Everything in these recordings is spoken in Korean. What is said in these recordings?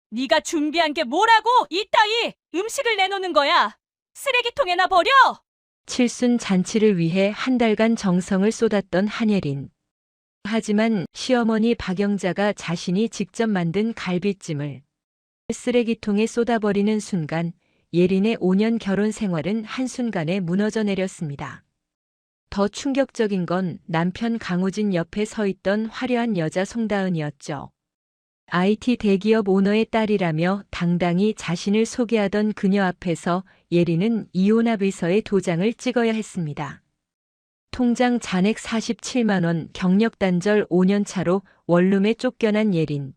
네가 준비한 게 뭐라고 이따위 음식을 내놓는 거야? 쓰레기통에나 버려! 칠순 잔치를 위해 한 달간 정성을 쏟았던 한예린. 하지만 시어머니 박영자가 자신이 직접 만든 갈비찜을 쓰레기통에 쏟아버리는 순간 예린의 5년 결혼 생활은 한순간에 무너져 내렸습니다. 더 충격적인 건 남편 강우진 옆에 서 있던 화려한 여자 송다은이었죠. IT 대기업 오너의 딸이라며 당당히 자신을 소개하던 그녀 앞에서 예린은 이혼합의서에 도장을 찍어야 했습니다. 통장 잔액 47만 원, 경력 단절 5년 차로 원룸에 쫓겨난 예린.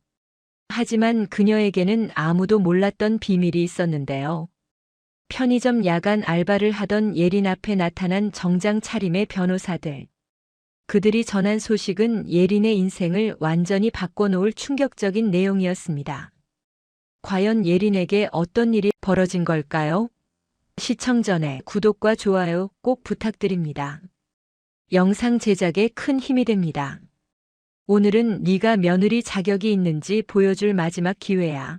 하지만 그녀에게는 아무도 몰랐던 비밀이 있었는데요. 편의점 야간 알바를 하던 예린 앞에 나타난 정장 차림의 변호사들. 그들이 전한 소식은 예린의 인생을 완전히 바꿔놓을 충격적인 내용이었습니다. 과연 예린에게 어떤 일이 벌어진 걸까요? 시청 전에 구독과 좋아요 꼭 부탁드립니다. 영상 제작에 큰 힘이 됩니다. 오늘은 네가 며느리 자격이 있는지 보여줄 마지막 기회야.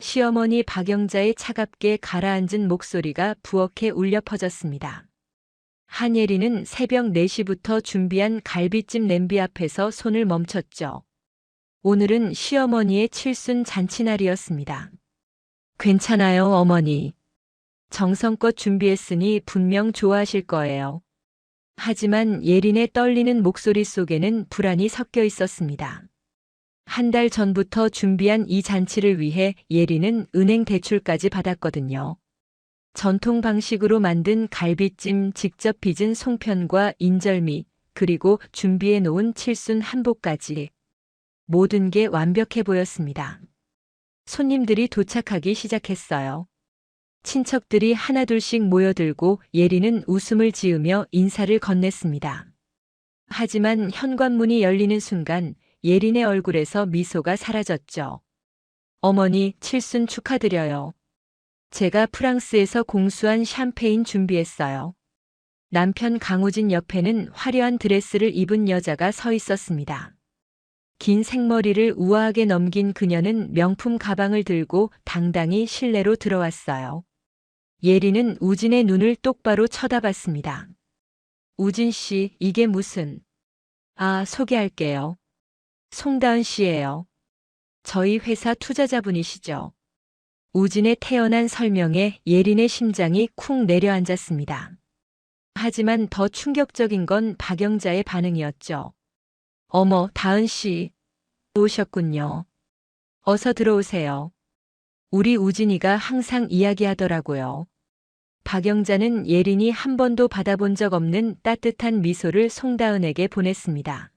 시어머니 박영자의 차갑게 가라앉은 목소리가 부엌에 울려 퍼졌습니다. 한예린은 새벽 4시부터 준비한 갈비찜 냄비 앞에서 손을 멈췄죠. 오늘은 시어머니의 칠순 잔치날이었습니다. 괜찮아요, 어머니. 정성껏 준비했으니 분명 좋아하실 거예요. 하지만 예린의 떨리는 목소리 속에는 불안이 섞여 있었습니다. 한 달 전부터 준비한 이 잔치를 위해 예린은 은행 대출까지 받았거든요. 전통 방식으로 만든 갈비찜, 직접 빚은 송편과 인절미, 그리고 준비해 놓은 칠순 한복까지. 모든 게 완벽해 보였습니다. 손님들이 도착하기 시작했어요. 친척들이 하나둘씩 모여들고 예린은 웃음을 지으며 인사를 건넸습니다. 하지만 현관문이 열리는 순간 예린의 얼굴에서 미소가 사라졌죠. 어머니, 칠순 축하드려요. 제가 프랑스에서 공수한 샴페인 준비했어요. 남편 강우진 옆에는 화려한 드레스를 입은 여자가 서 있었습니다. 긴 생머리를 우아하게 넘긴 그녀는 명품 가방을 들고 당당히 실내로 들어왔어요. 예린은 우진의 눈을 똑바로 쳐다봤습니다. 우진 씨, 이게 무슨... 소개할게요. 송다은 씨예요. 저희 회사 투자자분이시죠. 우진의 태연한 설명에 예린의 심장이 쿵 내려앉았습니다. 하지만 더 충격적인 건 박영자의 반응이었죠. 어머, 다은 씨. 오셨군요. 어서 들어오세요. 우리 우진이가 항상 이야기하더라고요. 박영자는 예린이 한 번도 받아본 적 없는 따뜻한 미소를 송다은에게 보냈습니다.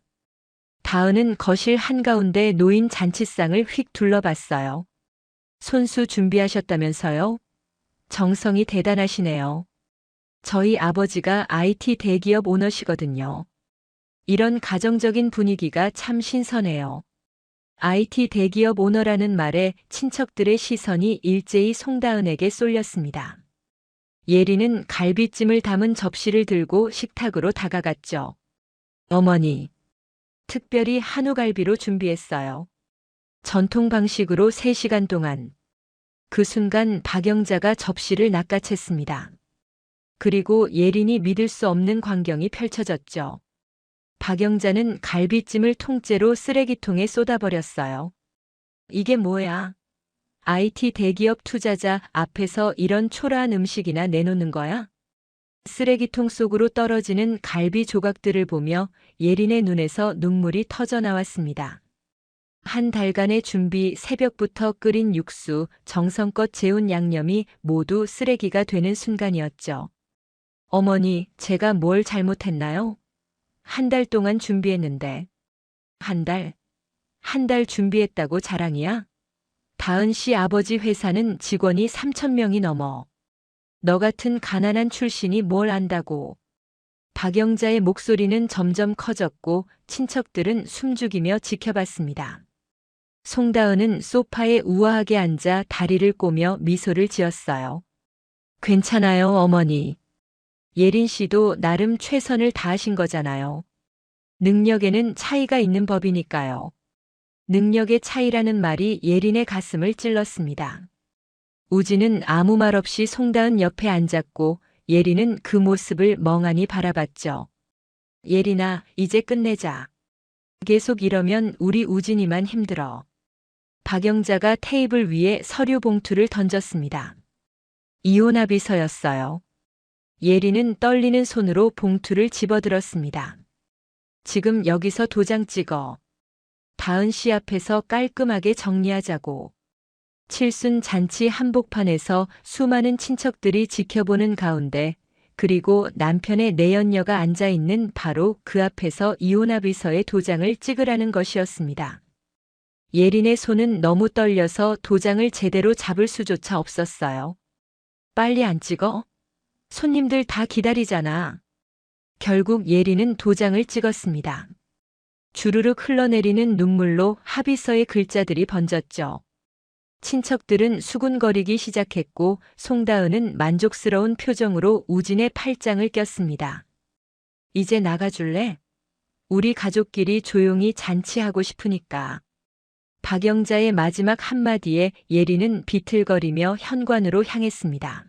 다은은 거실 한가운데 놓인 잔치상을 휙 둘러봤어요. 손수 준비하셨다면서요? 정성이 대단하시네요. 저희 아버지가 IT 대기업 오너시거든요. 이런 가정적인 분위기가 참 신선해요. IT 대기업 오너라는 말에 친척들의 시선이 일제히 송다은에게 쏠렸습니다. 예린은 갈비찜을 담은 접시를 들고 식탁으로 다가갔죠. 어머니, 특별히 한우갈비로 준비했어요. 전통 방식으로 3시간 동안. 그 순간 박영자가 접시를 낚아챘습니다. 그리고 예린이 믿을 수 없는 광경이 펼쳐졌죠. 박영자는 갈비찜을 통째로 쓰레기통에 쏟아버렸어요. 이게 뭐야? IT 대기업 투자자 앞에서 이런 초라한 음식이나 내놓는 거야? 쓰레기통 속으로 떨어지는 갈비 조각들을 보며 예린의 눈에서 눈물이 터져 나왔습니다. 한 달간의 준비, 새벽부터 끓인 육수, 정성껏 재운 양념이 모두 쓰레기가 되는 순간이었죠. 어머니, 제가 뭘 잘못했나요? 한 달 동안 준비했는데. 한 달? 한 달 준비했다고 자랑이야? 다은 씨 아버지 회사는 직원이 3,000명이 넘어. 너 같은 가난한 출신이 뭘 안다고. 박영자의 목소리는 점점 커졌고 친척들은 숨죽이며 지켜봤습니다. 송다은은 소파에 우아하게 앉아 다리를 꼬며 미소를 지었어요. 괜찮아요, 어머니. 예린 씨도 나름 최선을 다하신 거잖아요. 능력에는 차이가 있는 법이니까요. 능력의 차이라는 말이 예린의 가슴을 찔렀습니다. 우진은 아무 말 없이 송다은 옆에 앉았고 예린은 그 모습을 멍하니 바라봤죠. 예린아, 이제 끝내자. 계속 이러면 우리 우진이만 힘들어. 박영자가 테이블 위에 서류 봉투를 던졌습니다. 이혼합의서였어요. 예린은 떨리는 손으로 봉투를 집어들었습니다. 지금 여기서 도장 찍어. 다은 씨 앞에서 깔끔하게 정리하자고. 칠순 잔치 한복판에서 수많은 친척들이 지켜보는 가운데 그리고 남편의 내연녀가 앉아있는 바로 그 앞에서 이혼합의서에 도장을 찍으라는 것이었습니다. 예린의 손은 너무 떨려서 도장을 제대로 잡을 수조차 없었어요. 빨리 안 찍어? 손님들 다 기다리잖아. 결국 예린은 도장을 찍었습니다. 주르륵 흘러내리는 눈물로 합의서의 글자들이 번졌죠. 친척들은 수군거리기 시작했고 송다은은 만족스러운 표정으로 우진의 팔짱을 꼈습니다. 이제 나가줄래? 우리 가족끼리 조용히 잔치하고 싶으니까. 박영자의 마지막 한마디에 예린은 비틀거리며 현관으로 향했습니다.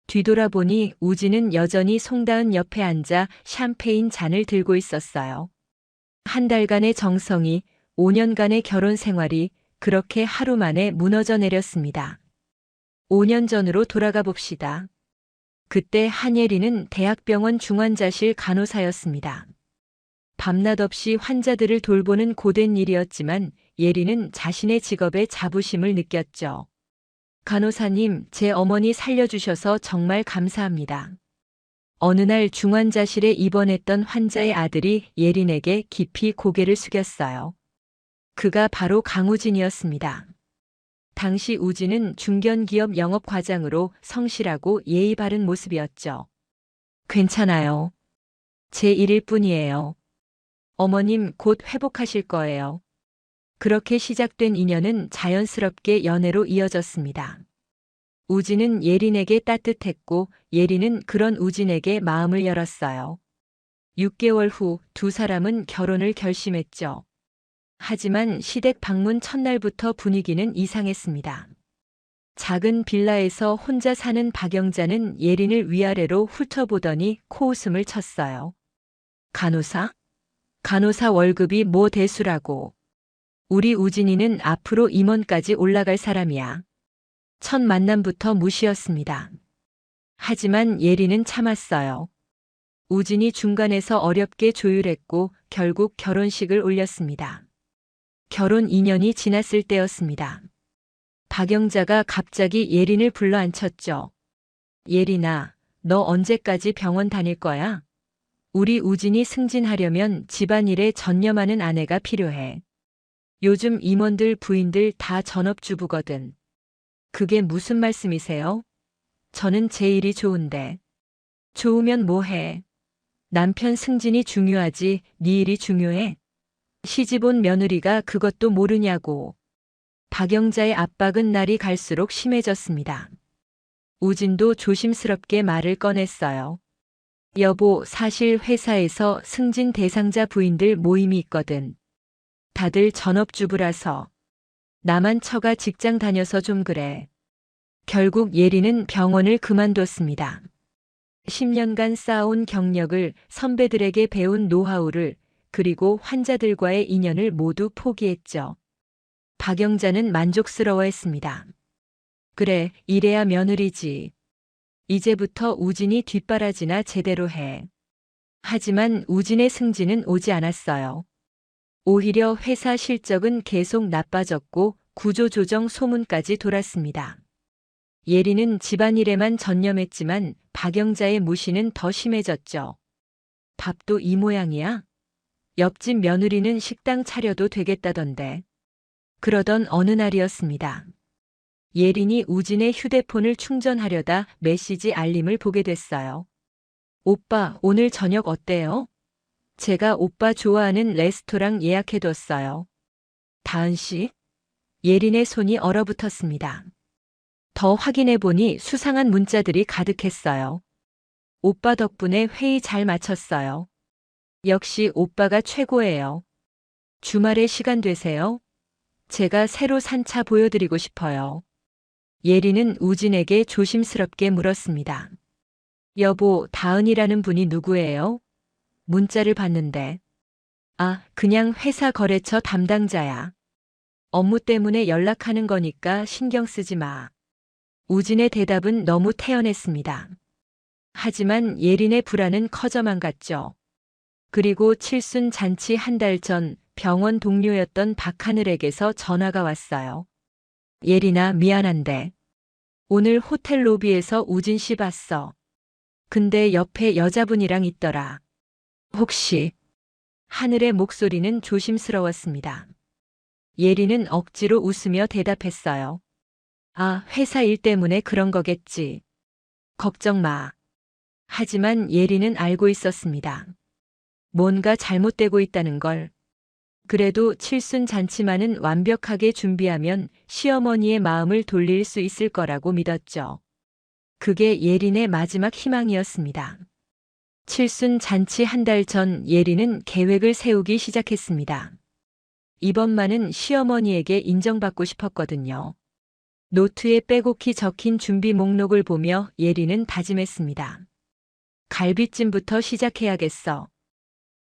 뒤돌아보니 우진은 여전히 송다은 옆에 앉아 샴페인 잔을 들고 있었어요. 한 달간의 정성이, 5년간의 결혼 생활이 그렇게 하루 만에 무너져 내렸습니다. 5년 전으로 돌아가 봅시다. 그때 한예린은 대학병원 중환자실 간호사였습니다. 밤낮 없이 환자들을 돌보는 고된 일이었지만 예린은 자신의 직업에 자부심을 느꼈죠. 간호사님, 제 어머니 살려주셔서 정말 감사합니다. 어느 날 중환자실에 입원했던 환자의 아들이 예린에게 깊이 고개를 숙였어요. 그가 바로 강우진이었습니다. 당시 우진은 중견기업 영업과장으로 성실하고 예의 바른 모습이었죠. 괜찮아요. 제 일일 뿐이에요. 어머님 곧 회복하실 거예요. 그렇게 시작된 인연은 자연스럽게 연애로 이어졌습니다. 우진은 예린에게 따뜻했고 예린은 그런 우진에게 마음을 열었어요. 6개월 후 두 사람은 결혼을 결심했죠. 하지만 시댁 방문 첫날부터 분위기는 이상했습니다. 작은 빌라에서 혼자 사는 박영자는 예린을 위아래로 훑어보더니 코웃음을 쳤어요. 간호사? 간호사 월급이 뭐 대수라고. 우리 우진이는 앞으로 임원까지 올라갈 사람이야. 첫 만남부터 무시였습니다. 하지만 예린은 참았어요. 우진이 중간에서 어렵게 조율했고 결국 결혼식을 올렸습니다. 결혼 2년이 지났을 때였습니다. 박영자가 갑자기 예린을 불러 앉혔죠. 예린아, 너 언제까지 병원 다닐 거야? 우리 우진이 승진하려면 집안일에 전념하는 아내가 필요해. 요즘 임원들 부인들 다 전업주부거든. 그게 무슨 말씀이세요? 저는 제 일이 좋은데. 좋으면 뭐해? 남편 승진이 중요하지 네 일이 중요해? 시집온 며느리가 그것도 모르냐고. 박영자의 압박은 날이 갈수록 심해졌습니다. 우진도 조심스럽게 말을 꺼냈어요. 여보, 사실 회사에서 승진 대상자 부인들 모임이 있거든. 다들 전업주부라서. 나만 처가 직장 다녀서 좀 그래. 결국 예린은 병원을 그만뒀습니다. 10년간 쌓아온 경력을, 선배들에게 배운 노하우를, 그리고 환자들과의 인연을 모두 포기했죠. 박영자는 만족스러워했습니다. 그래, 이래야 며느리지. 이제부터 우진이 뒷바라지나 제대로 해. 하지만 우진의 승진은 오지 않았어요. 오히려 회사 실적은 계속 나빠졌고 구조조정 소문까지 돌았습니다. 예린은 집안일에만 전념했지만 박영자의 무시는 더 심해졌죠. 밥도 이 모양이야? 옆집 며느리는 식당 차려도 되겠다던데. 그러던 어느 날이었습니다. 예린이 우진의 휴대폰을 충전하려다 메시지 알림을 보게 됐어요. 오빠, 오늘 저녁 어때요? 제가 오빠 좋아하는 레스토랑 예약해뒀어요. 다은 씨? 예린의 손이 얼어붙었습니다. 더 확인해보니 수상한 문자들이 가득했어요. 오빠 덕분에 회의 잘 마쳤어요. 역시 오빠가 최고예요. 주말에 시간 되세요? 제가 새로 산 차 보여드리고 싶어요. 예리는 우진에게 조심스럽게 물었습니다. 여보, 다은이라는 분이 누구예요? 문자를 봤는데. 아, 그냥 회사 거래처 담당자야. 업무 때문에 연락하는 거니까 신경 쓰지 마. 우진의 대답은 너무 태연했습니다. 하지만 예린의 불안은 커져만 갔죠. 그리고 칠순 잔치 한 달 전 병원 동료였던 박하늘에게서 전화가 왔어요. 예린아, 미안한데. 오늘 호텔 로비에서 우진 씨 봤어. 근데 옆에 여자분이랑 있더라. 혹시? 하늘의 목소리는 조심스러웠습니다. 예린은 억지로 웃으며 대답했어요. 아, 회사 일 때문에 그런 거겠지. 걱정 마. 하지만 예린은 알고 있었습니다. 뭔가 잘못되고 있다는 걸. 그래도 칠순 잔치만은 완벽하게 준비하면 시어머니의 마음을 돌릴 수 있을 거라고 믿었죠. 그게 예린의 마지막 희망이었습니다. 칠순 잔치 한 달 전 예린은 계획을 세우기 시작했습니다. 이번만은 시어머니에게 인정받고 싶었거든요. 노트에 빼곡히 적힌 준비 목록을 보며 예린은 다짐했습니다. 갈비찜부터 시작해야겠어.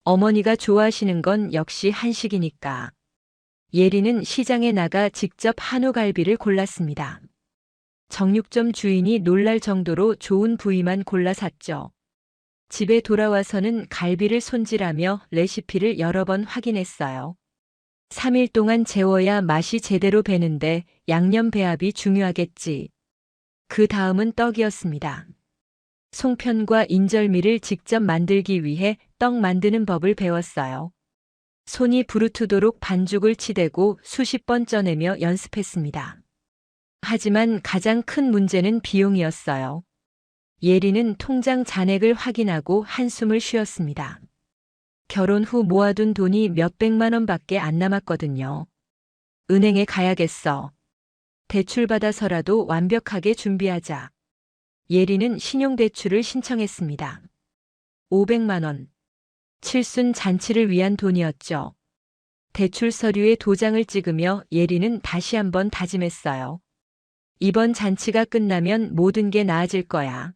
어머니가 좋아하시는 건 역시 한식이니까. 예린은 시장에 나가 직접 한우갈비를 골랐습니다. 정육점 주인이 놀랄 정도로 좋은 부위만 골라 샀죠. 집에 돌아와서는 갈비를 손질하며 레시피를 여러 번 확인했어요. 3일 동안 재워야 맛이 제대로 배는데 양념 배합이 중요하겠지. 그 다음은 떡이었습니다. 송편과 인절미를 직접 만들기 위해 떡 만드는 법을 배웠어요. 손이 부르트도록 반죽을 치대고 수십 번 쪄내며 연습했습니다. 하지만 가장 큰 문제는 비용이었어요. 예린은 통장 잔액을 확인하고 한숨을 쉬었습니다. 결혼 후 모아둔 돈이 몇백만 원밖에 안 남았거든요. 은행에 가야겠어. 대출받아서라도 완벽하게 준비하자. 예린은 신용대출을 신청했습니다. 500만 원. 칠순 잔치를 위한 돈이었죠. 대출 서류에 도장을 찍으며 예린은 다시 한번 다짐했어요. 이번 잔치가 끝나면 모든 게 나아질 거야.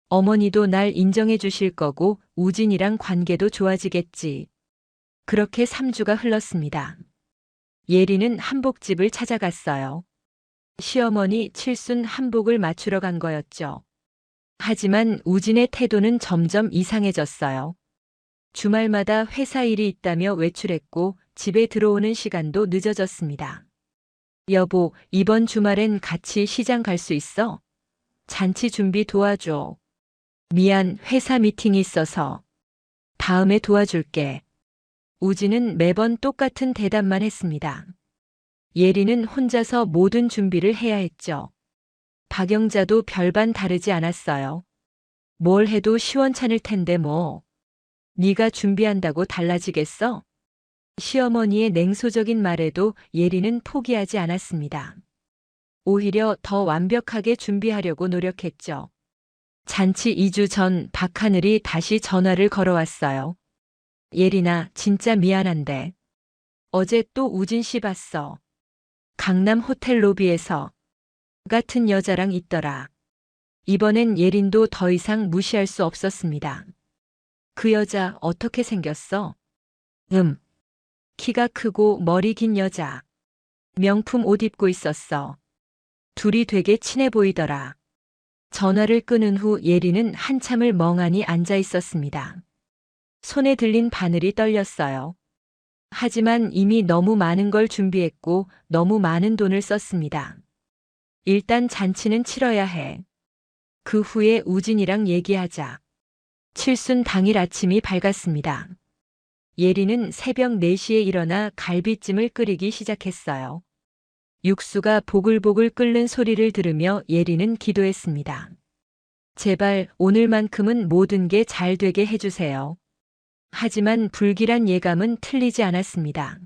어머니도 날 인정해 주실 거고 우진이랑 관계도 좋아지겠지. 그렇게 3주가 흘렀습니다. 예린은 한복집을 찾아갔어요. 시어머니 칠순 한복을 맞추러 간 거였죠. 하지만 우진의 태도는 점점 이상해졌어요. 주말마다 회사 일이 있다며 외출했고 집에 들어오는 시간도 늦어졌습니다. 여보, 이번 주말엔 같이 시장 갈 수 있어? 잔치 준비 도와줘. 미안, 회사 미팅이 있어서. 다음에 도와줄게. 우진은 매번 똑같은 대답만 했습니다. 예린은 혼자서 모든 준비를 해야 했죠. 박영자도 별반 다르지 않았어요. 뭘 해도 시원찮을 텐데 뭐. 네가 준비한다고 달라지겠어? 시어머니의 냉소적인 말에도 예린은 포기하지 않았습니다. 오히려 더 완벽하게 준비하려고 노력했죠. 잔치 2주 전 박하늘이 다시 전화를 걸어왔어요. 예린아, 진짜 미안한데. 어제 또 우진 씨 봤어. 강남 호텔 로비에서. 같은 여자랑 있더라. 이번엔 예린도 더 이상 무시할 수 없었습니다. 그 여자 어떻게 생겼어? 키가 크고 머리 긴 여자. 명품 옷 입고 있었어. 둘이 되게 친해 보이더라. 전화를 끊은 후 예린은 한참을 멍하니 앉아 있었습니다. 손에 들린 바늘이 떨렸어요. 하지만 이미 너무 많은 걸 준비했고 너무 많은 돈을 썼습니다. 일단 잔치는 치러야 해. 그 후에 우진이랑 얘기하자. 칠순 당일 아침이 밝았습니다. 예린은 새벽 4시에 일어나 갈비찜을 끓이기 시작했어요. 육수가 보글보글 끓는 소리를 들으며 예린은 기도했습니다. 제발 오늘만큼은 모든 게 잘 되게 해주세요. 하지만 불길한 예감은 틀리지 않았습니다.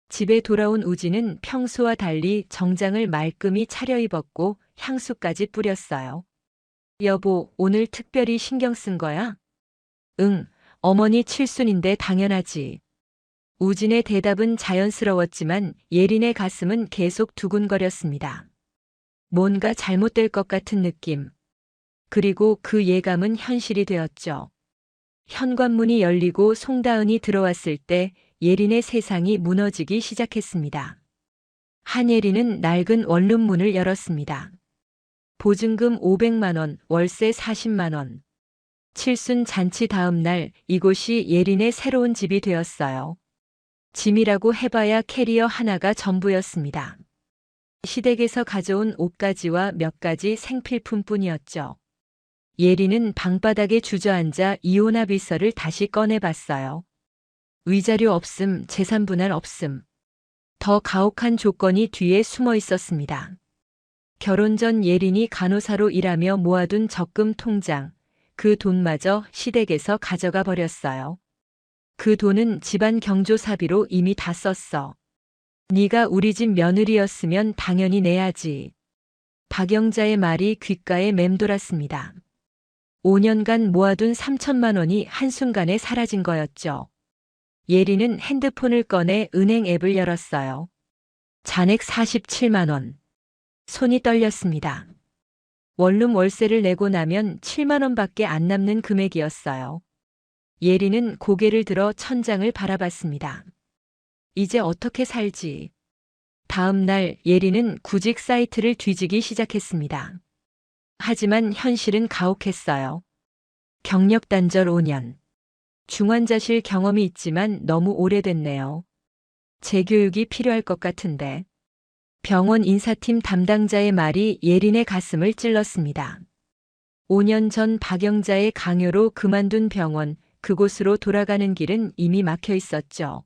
집에 돌아온 우진은 평소와 달리 정장을 말끔히 차려입었고 향수까지 뿌렸어요. 여보, 오늘 특별히 신경 쓴 거야? 응, 어머니 칠순인데 당연하지. 우진의 대답은 자연스러웠지만 예린의 가슴은 계속 두근거렸습니다. 뭔가 잘못될 것 같은 느낌. 그리고 그 예감은 현실이 되었죠. 현관문이 열리고 송다은이 들어왔을 때 예린의 세상이 무너지기 시작했습니다. 한예린은 낡은 원룸문을 열었습니다. 보증금 500만 원, 월세 40만 원. 칠순 잔치 다음 날 이곳이 예린의 새로운 집이 되었어요. 짐이라고 해봐야 캐리어 하나가 전부였습니다. 시댁에서 가져온 옷가지와 몇 가지 생필품뿐이었죠. 예린은 방바닥에 주저앉아 이혼합의서를 다시 꺼내봤어요. 위자료 없음, 재산 분할 없음. 더 가혹한 조건이 뒤에 숨어 있었습니다. 결혼 전 예린이 간호사로 일하며 모아둔 적금 통장, 그 돈마저 시댁에서 가져가 버렸어요. 그 돈은 집안 경조사비로 이미 다 썼어. 네가 우리 집 며느리였으면 당연히 내야지. 박영자의 말이 귓가에 맴돌았습니다. 5년간 모아둔 3천만 원이 한순간에 사라진 거였죠. 예린은 핸드폰을 꺼내 은행 앱을 열었어요. 잔액 47만 원. 손이 떨렸습니다. 원룸 월세를 내고 나면 7만 원밖에 안 남는 금액이었어요. 예린은 고개를 들어 천장을 바라봤습니다. 이제 어떻게 살지? 다음 날 예린은 구직 사이트를 뒤지기 시작했습니다. 하지만 현실은 가혹했어요. 경력 단절 5년. 중환자실 경험이 있지만 너무 오래됐네요. 재교육이 필요할 것 같은데. 병원 인사팀 담당자의 말이 예린의 가슴을 찔렀습니다. 5년 전 박영자의 강요로 그만둔 병원, 그곳으로 돌아가는 길은 이미 막혀 있었죠.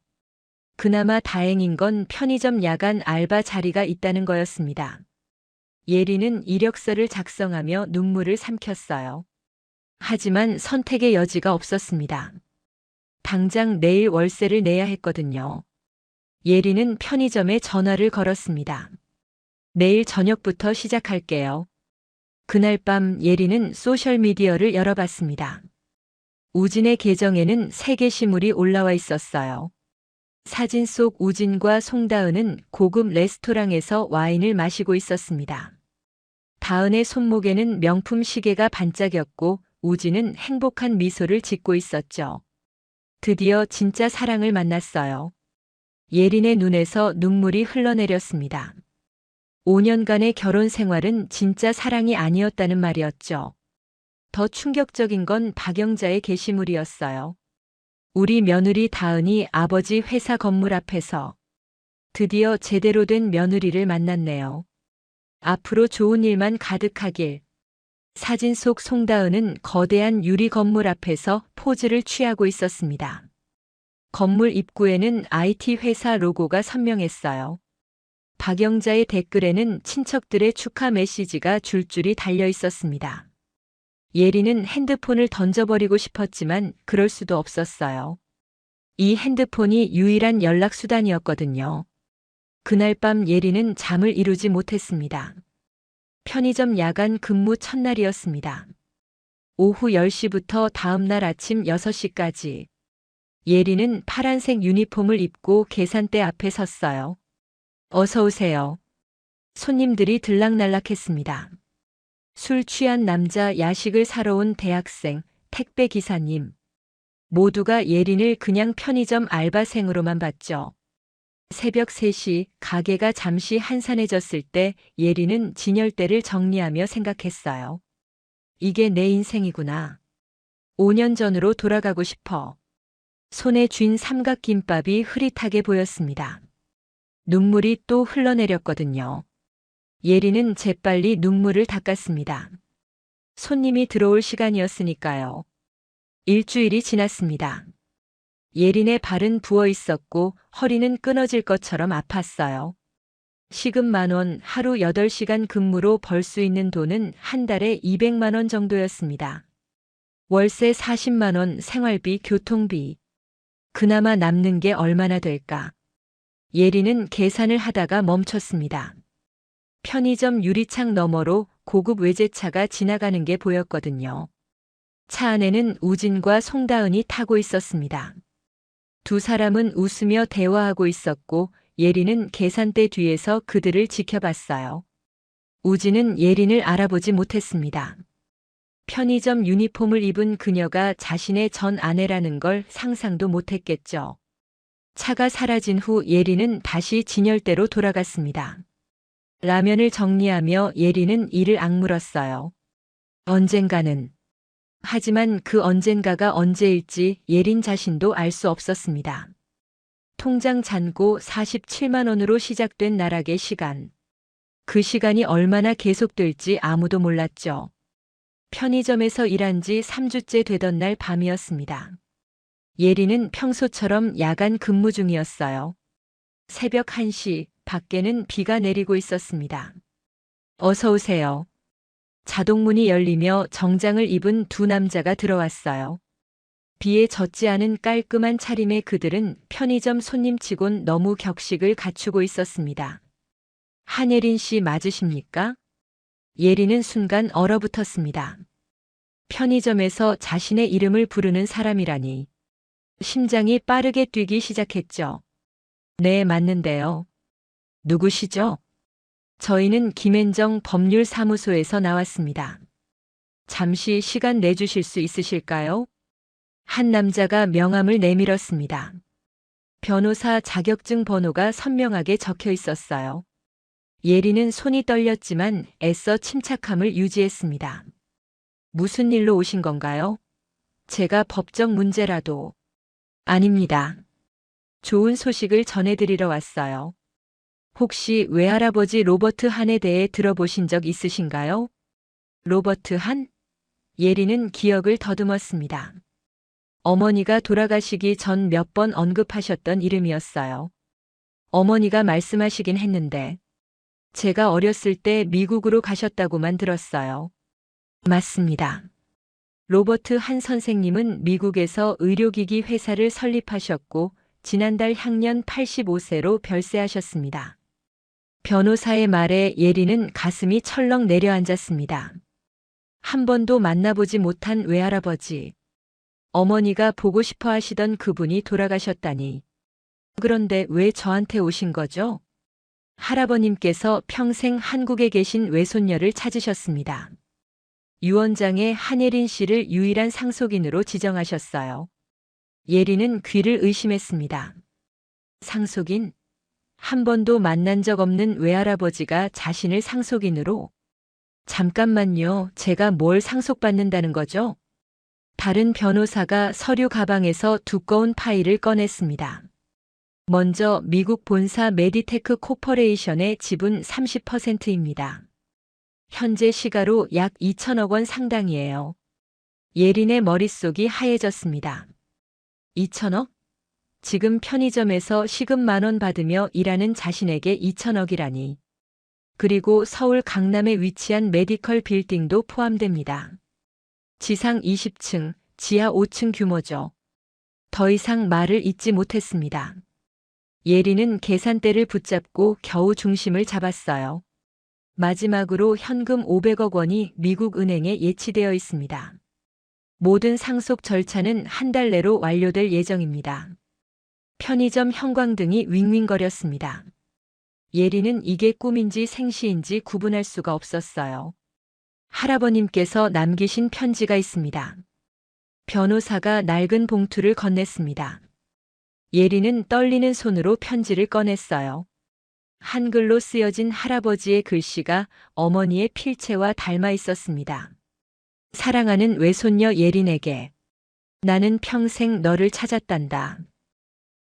그나마 다행인 건 편의점 야간 알바 자리가 있다는 거였습니다. 예린은 이력서를 작성하며 눈물을 삼켰어요. 하지만 선택의 여지가 없었습니다. 당장 내일 월세를 내야 했거든요. 예린은 편의점에 전화를 걸었습니다. 내일 저녁부터 시작할게요. 그날 밤 예린은 소셜미디어를 열어봤습니다. 우진의 계정에는 세 게시물이 올라와 있었어요. 사진 속 우진과 송다은은 고급 레스토랑에서 와인을 마시고 있었습니다. 다은의 손목에는 명품 시계가 반짝였고 우진은 행복한 미소를 짓고 있었죠. 드디어 진짜 사랑을 만났어요. 예린의 눈에서 눈물이 흘러내렸습니다. 5년간의 결혼 생활은 진짜 사랑이 아니었다는 말이었죠. 더 충격적인 건 박영자의 게시물이었어요. 우리 며느리 다은이 아버지 회사 건물 앞에서 드디어 제대로 된 며느리를 만났네요. 앞으로 좋은 일만 가득하길. 사진 속 송다은은 거대한 유리 건물 앞에서 포즈를 취하고 있었습니다. 건물 입구에는 IT 회사 로고가 선명했어요. 박영자의 댓글에는 친척들의 축하 메시지가 줄줄이 달려 있었습니다. 예린은 핸드폰을 던져버리고 싶었지만 그럴 수도 없었어요. 이 핸드폰이 유일한 연락수단이었거든요. 그날 밤 예린은 잠을 이루지 못했습니다. 편의점 야간 근무 첫날이었습니다. 오후 10시부터 다음날 아침 6시까지. 예린은 파란색 유니폼을 입고 계산대 앞에 섰어요. 어서 오세요. 손님들이 들락날락했습니다. 술 취한 남자, 야식을 사러 온 대학생, 택배 기사님. 모두가 예린을 그냥 편의점 알바생으로만 봤죠. 새벽 3시 가게가 잠시 한산해졌을 때 예린은 진열대를 정리하며 생각했어요. 이게 내 인생이구나. 5년 전으로 돌아가고 싶어. 손에 쥔 삼각김밥이 흐릿하게 보였습니다. 눈물이 또 흘러내렸거든요. 예린은 재빨리 눈물을 닦았습니다. 손님이 들어올 시간이었으니까요. 일주일이 지났습니다. 예린의 발은 부어 있었고 허리는 끊어질 것처럼 아팠어요. 시급 10,000원, 하루 8시간 근무로 벌 수 있는 돈은 한 달에 200만 원 정도였습니다. 월세 40만 원, 생활비, 교통비. 그나마 남는 게 얼마나 될까? 예린은 계산을 하다가 멈췄습니다. 편의점 유리창 너머로 고급 외제차가 지나가는 게 보였거든요. 차 안에는 우진과 송다은이 타고 있었습니다. 두 사람은 웃으며 대화하고 있었고 예린은 계산대 뒤에서 그들을 지켜봤어요. 우진은 예린을 알아보지 못했습니다. 편의점 유니폼을 입은 그녀가 자신의 전 아내라는 걸 상상도 못했겠죠. 차가 사라진 후 예린은 다시 진열대로 돌아갔습니다. 라면을 정리하며 예린은 이를 악물었어요. 언젠가는. 하지만 그 언젠가가 언제일지 예린 자신도 알 수 없었습니다. 통장 잔고 47만 원으로 시작된 나락의 시간. 그 시간이 얼마나 계속될지 아무도 몰랐죠. 편의점에서 일한 지 3주째 되던 날 밤이었습니다. 예린은 평소처럼 야간 근무 중이었어요. 새벽 1시, 밖에는 비가 내리고 있었습니다. 어서 오세요. 자동문이 열리며 정장을 입은 두 남자가 들어왔어요. 비에 젖지 않은 깔끔한 차림의 그들은 편의점 손님치곤 너무 격식을 갖추고 있었습니다. 한예린 씨 맞으십니까? 예린은 순간 얼어붙었습니다. 편의점에서 자신의 이름을 부르는 사람이라니. 심장이 빠르게 뛰기 시작했죠. 네, 맞는데요. 누구시죠? 저희는 김앤정 법률사무소에서 나왔습니다. 잠시 시간 내주실 수 있으실까요? 한 남자가 명함을 내밀었습니다. 변호사 자격증 번호가 선명하게 적혀 있었어요. 예린은 손이 떨렸지만 애써 침착함을 유지했습니다. 무슨 일로 오신 건가요? 제가 법적 문제라도. 아닙니다. 좋은 소식을 전해드리러 왔어요. 혹시 외할아버지 로버트 한에 대해 들어보신 적 있으신가요? 로버트 한? 예린은 기억을 더듬었습니다. 어머니가 돌아가시기 전 몇 번 언급하셨던 이름이었어요. 어머니가 말씀하시긴 했는데 제가 어렸을 때 미국으로 가셨다고만 들었어요. 맞습니다. 로버트 한 선생님은 미국에서 의료기기 회사를 설립하셨고 지난달 향년 85세로 별세하셨습니다. 변호사의 말에 예린은 가슴이 철렁 내려앉았습니다. 한 번도 만나보지 못한 외할아버지. 어머니가 보고 싶어 하시던 그분이 돌아가셨다니. 그런데 왜 저한테 오신 거죠? 할아버님께서 평생 한국에 계신 외손녀를 찾으셨습니다. 유언장에 한예린 씨를 유일한 상속인으로 지정하셨어요. 예린은 귀를 의심했습니다. 상속인? 한 번도 만난 적 없는 외할아버지가 자신을 상속인으로? 잠깐만요, 제가 뭘 상속받는다는 거죠? 다른 변호사가 서류 가방에서 두꺼운 파일을 꺼냈습니다. 먼저 미국 본사 메디테크 코퍼레이션의 지분 30%입니다. 현재 시가로 약 2천억 원 상당이에요. 예린의 머릿속이 하얘졌습니다. 2천억? 지금 편의점에서 시급 10,000원 받으며 일하는 자신에게 2천억이라니. 그리고 서울 강남에 위치한 메디컬 빌딩도 포함됩니다. 지상 20층, 지하 5층 규모죠. 더 이상 말을 잇지 못했습니다. 예린은 계산대를 붙잡고 겨우 중심을 잡았어요. 마지막으로 현금 500억 원이 미국 은행에 예치되어 있습니다. 모든 상속 절차는 한 달 내로 완료될 예정입니다. 편의점 형광등이 윙윙거렸습니다. 예린은 이게 꿈인지 생시인지 구분할 수가 없었어요. 할아버님께서 남기신 편지가 있습니다. 변호사가 낡은 봉투를 건넸습니다. 예린은 떨리는 손으로 편지를 꺼냈어요. 한글로 쓰여진 할아버지의 글씨가 어머니의 필체와 닮아 있었습니다. 사랑하는 외손녀 예린에게. 나는 평생 너를 찾았단다.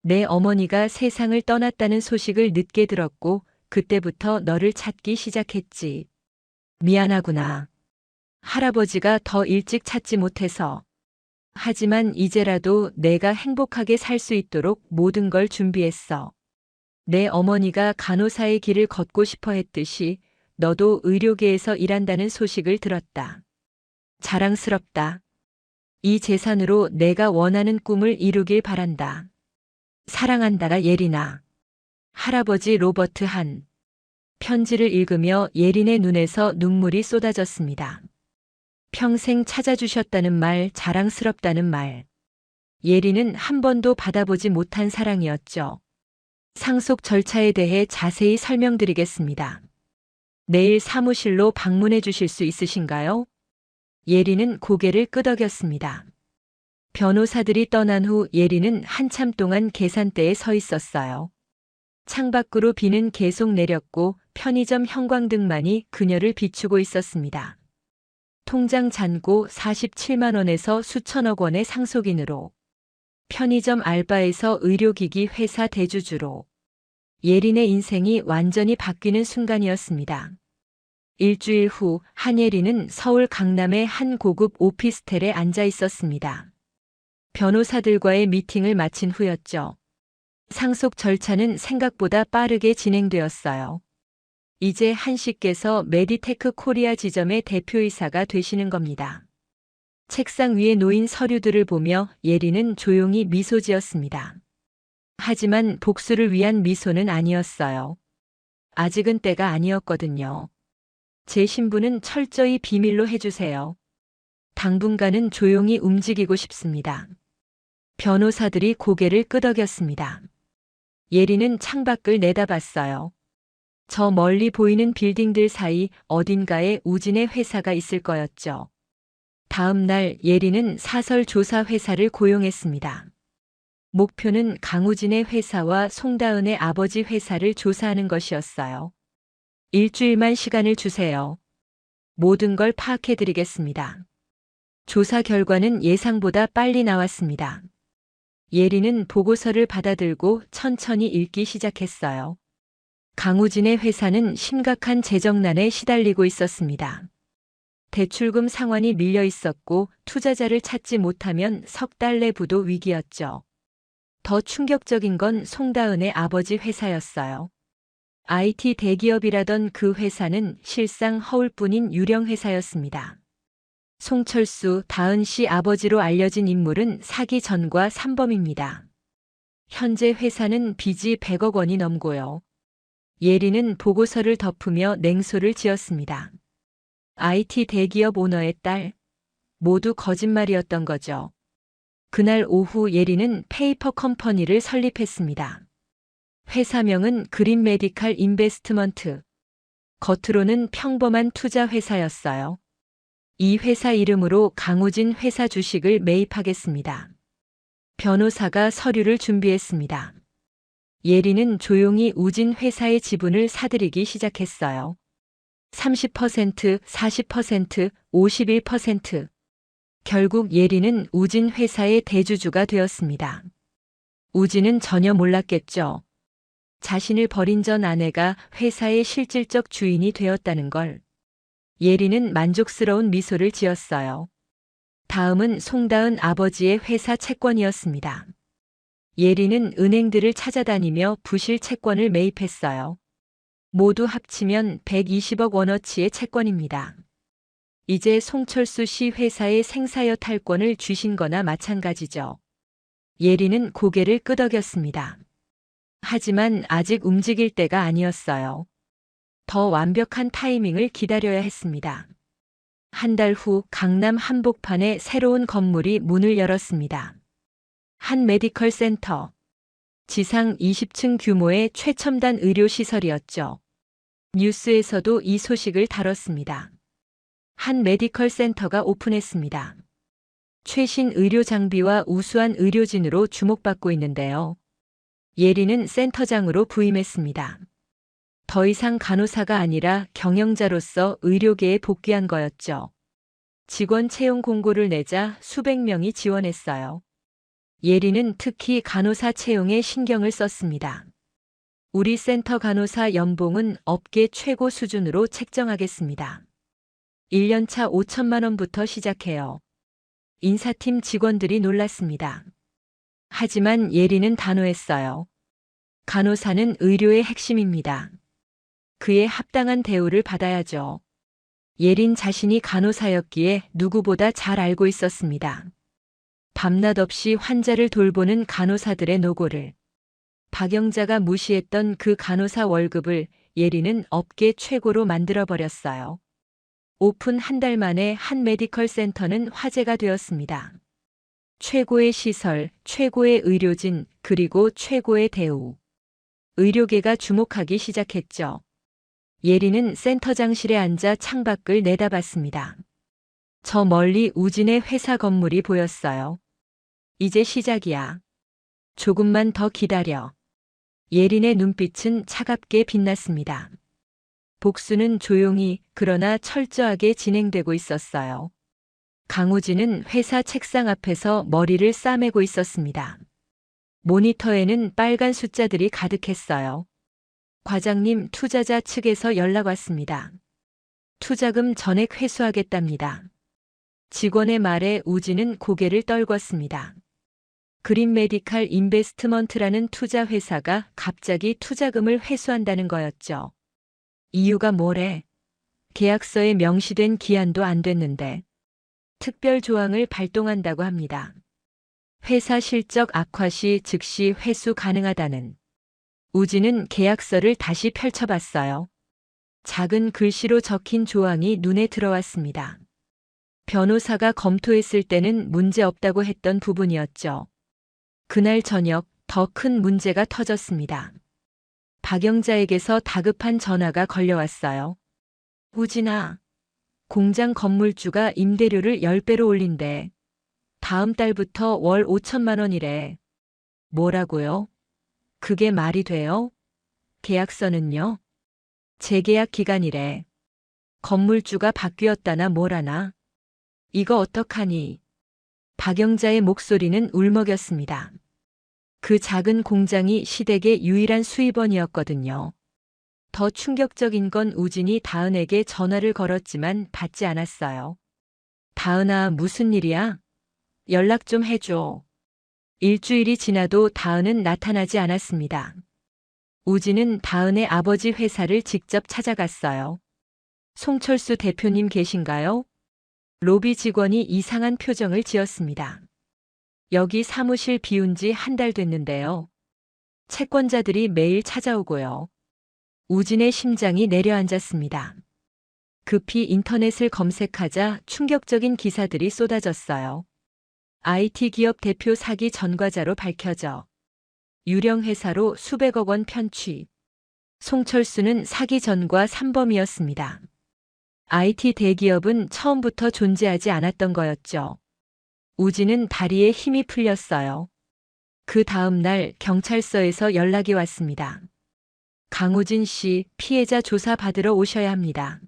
내 어머니가 세상을 떠났다는 소식을 늦게 들었고 그때부터 너를 찾기 시작했지. 미안하구나. 할아버지가 더 일찍 찾지 못해서. 하지만 이제라도 내가 행복하게 살 수 있도록 모든 걸 준비했어. 내 어머니가 간호사의 길을 걷고 싶어 했듯이 너도 의료계에서 일한다는 소식을 들었다. 자랑스럽다. 이 재산으로 내가 원하는 꿈을 이루길 바란다. 사랑한다, 예린아. 할아버지 로버트 한. 편지를 읽으며 예린의 눈에서 눈물이 쏟아졌습니다. 평생 찾아주셨다는 말, 자랑스럽다는 말. 예린은 한 번도 받아보지 못한 사랑이었죠. 상속 절차에 대해 자세히 설명드리겠습니다. 내일 사무실로 방문해 주실 수 있으신가요? 예린은 고개를 끄덕였습니다. 변호사들이 떠난 후 예린은 한참 동안 계산대에 서 있었어요. 창밖으로 비는 계속 내렸고 편의점 형광등만이 그녀를 비추고 있었습니다. 통장 잔고 47만 원에서 수천억 원의 상속인으로, 편의점 알바에서 의료기기 회사 대주주로, 예린의 인생이 완전히 바뀌는 순간이었습니다. 일주일 후 한예린은 서울 강남의 한 고급 오피스텔에 앉아 있었습니다. 변호사들과의 미팅을 마친 후였죠. 상속 절차는 생각보다 빠르게 진행되었어요. 이제 한 씨께서 메디테크 코리아 지점의 대표이사가 되시는 겁니다. 책상 위에 놓인 서류들을 보며 예린은 조용히 미소 지었습니다. 하지만 복수를 위한 미소는 아니었어요. 아직은 때가 아니었거든요. 제 신분은 철저히 비밀로 해주세요. 당분간은 조용히 움직이고 싶습니다. 변호사들이 고개를 끄덕였습니다. 예린은 창밖을 내다봤어요. 저 멀리 보이는 빌딩들 사이 어딘가에 우진의 회사가 있을 거였죠. 다음 날 예린은 사설 조사 회사를 고용했습니다. 목표는 강우진의 회사와 송다은의 아버지 회사를 조사하는 것이었어요. 일주일만 시간을 주세요. 모든 걸 파악해드리겠습니다. 조사 결과는 예상보다 빨리 나왔습니다. 예린은 보고서를 받아들고 천천히 읽기 시작했어요. 강우진의 회사는 심각한 재정난에 시달리고 있었습니다. 대출금 상환이 밀려 있었고 투자자를 찾지 못하면 석 달 내 부도 위기였죠. 더 충격적인 건 송다은의 아버지 회사였어요. IT 대기업이라던 그 회사는 실상 허울뿐인 유령 회사였습니다. 송철수, 다은 씨 아버지로 알려진 인물은 사기 전과 산범입니다. 현재 회사는 빚이 100억 원이 넘고요. 예린은 보고서를 덮으며 냉소를 지었습니다. IT 대기업 오너의 딸, 모두 거짓말이었던 거죠. 그날 오후 예린은 페이퍼 컴퍼니를 설립했습니다. 회사명은 그린 메디칼 인베스트먼트. 겉으로는 평범한 투자 회사였어요. 이 회사 이름으로 강우진 회사 주식을 매입하겠습니다. 변호사가 서류를 준비했습니다. 예린은 조용히 우진 회사의 지분을 사들이기 시작했어요. 30%, 40%, 51%. 결국 예린은 우진 회사의 대주주가 되었습니다. 우진은 전혀 몰랐겠죠. 자신을 버린 전 아내가 회사의 실질적 주인이 되었다는 걸. 예린은 만족스러운 미소를 지었어요. 다음은 송다은 아버지의 회사 채권이었습니다. 예린은 은행들을 찾아다니며 부실 채권을 매입했어요. 모두 합치면 120억 원어치의 채권입니다. 이제 송철수 씨 회사의 생사여 탈권을 쥐신 거나 마찬가지죠. 예린은 고개를 끄덕였습니다. 하지만 아직 움직일 때가 아니었어요. 더 완벽한 타이밍을 기다려야 했습니다. 한 달 후 강남 한복판에 새로운 건물이 문을 열었습니다. 한 메디컬 센터. 지상 20층 규모의 최첨단 의료시설이었죠. 뉴스에서도 이 소식을 다뤘습니다. 한 메디컬 센터가 오픈했습니다. 최신 의료 장비와 우수한 의료진으로 주목받고 있는데요. 예린은 센터장으로 부임했습니다. 더 이상 간호사가 아니라 경영자로서 의료계에 복귀한 거였죠. 직원 채용 공고를 내자 수백 명이 지원했어요. 예린은 특히 간호사 채용에 신경을 썼습니다. 우리 센터 간호사 연봉은 업계 최고 수준으로 책정하겠습니다. 1년차 5천만 원부터 시작해요. 인사팀 직원들이 놀랐습니다. 하지만 예린은 단호했어요. 간호사는 의료의 핵심입니다. 그에 합당한 대우를 받아야죠. 예린 자신이 간호사였기에 누구보다 잘 알고 있었습니다. 밤낮 없이 환자를 돌보는 간호사들의 노고를, 박영자가 무시했던 그 간호사 월급을 예린은 업계 최고로 만들어버렸어요. 오픈 한 달 만에 한 메디컬 센터는 화제가 되었습니다. 최고의 시설, 최고의 의료진, 그리고 최고의 대우. 의료계가 주목하기 시작했죠. 예리는 센터장실에 앉아 창밖을 내다봤습니다. 저 멀리 우진의 회사 건물이 보였어요. 이제 시작이야. 조금만 더 기다려. 예린의 눈빛은 차갑게 빛났습니다. 복수는 조용히 그러나 철저하게 진행되고 있었어요. 강우진은 회사 책상 앞에서 머리를 싸매고 있었습니다. 모니터에는 빨간 숫자들이 가득했어요. 과장님, 투자자 측에서 연락 왔습니다. 투자금 전액 회수하겠답니다. 직원의 말에 우진은 고개를 떨궜습니다. 그린 메디칼 인베스트먼트라는 투자 회사가 갑자기 투자금을 회수한다는 거였죠. 이유가 뭐래? 계약서에 명시된 기한도 안 됐는데 특별 조항을 발동한다고 합니다. 회사 실적 악화 시 즉시 회수 가능하다는. 우진은 계약서를 다시 펼쳐봤어요. 작은 글씨로 적힌 조항이 눈에 들어왔습니다. 변호사가 검토했을 때는 문제 없다고 했던 부분이었죠. 그날 저녁 더 큰 문제가 터졌습니다. 박영자에게서 다급한 전화가 걸려왔어요. 우진아, 공장 건물주가 임대료를 10배로 올린대. 다음 달부터 월 5천만 원이래. 뭐라고요? 그게 말이 돼요? 계약서는요? 재계약 기간이래. 건물주가 바뀌었다나 뭐라나? 이거 어떡하니? 박영자의 목소리는 울먹였습니다. 그 작은 공장이 시댁의 유일한 수입원이었거든요. 더 충격적인 건 우진이 다은에게 전화를 걸었지만 받지 않았어요. 다은아, 무슨 일이야? 연락 좀 해줘. 일주일이 지나도 다은은 나타나지 않았습니다. 우진은 다은의 아버지 회사를 직접 찾아갔어요. 송철수 대표님 계신가요? 로비 직원이 이상한 표정을 지었습니다. 여기 사무실 비운 지 한 달 됐는데요. 채권자들이 매일 찾아오고요. 우진의 심장이 내려앉았습니다. 급히 인터넷을 검색하자 충격적인 기사들이 쏟아졌어요. IT 기업 대표 사기 전과자로 밝혀져. 유령 회사로 수백억 원 편취. 송철수는 사기 전과 3범이었습니다. IT 대기업은 처음부터 존재하지 않았던 거였죠. 우진은 다리에 힘이 풀렸어요. 그 다음 날 경찰서에서 연락이 왔습니다. 강우진 씨, 피해자 조사 받으러 오셔야 합니다.